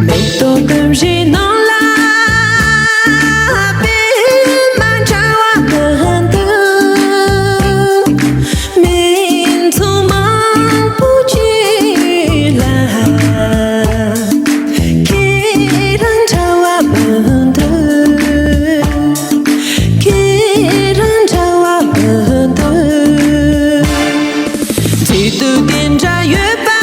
每朵的热闹啦，别满着我们的民族梦不去啦，给人着我们的，给人着我们的，几度点着月吧。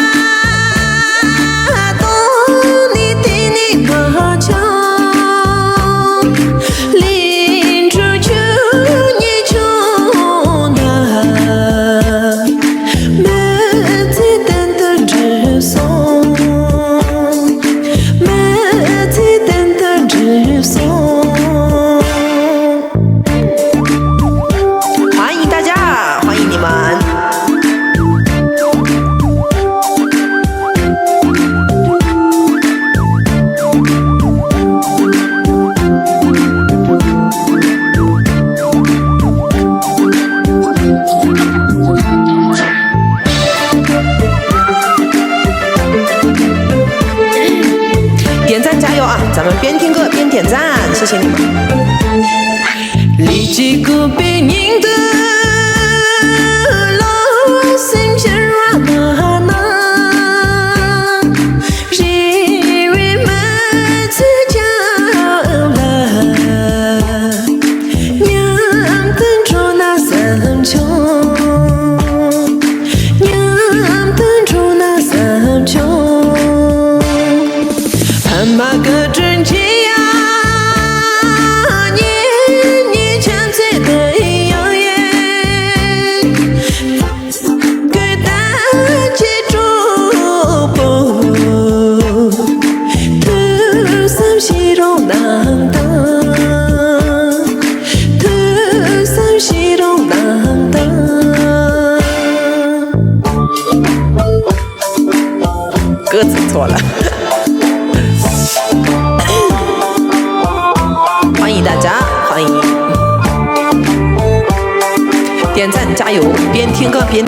欢迎大家，欢迎你们！点赞加油啊！咱们边听歌边点赞，谢谢你们。立即鼓背您的老心心软嘛呐，日为们自家了，娘等着那三秋，娘等着那三秋。俺妈个真气呀，年千岁的谣言，给大家祝福，特三喜容难当，特三喜容难当。歌词错了。欢迎大家，欢迎点赞加油，边听歌边。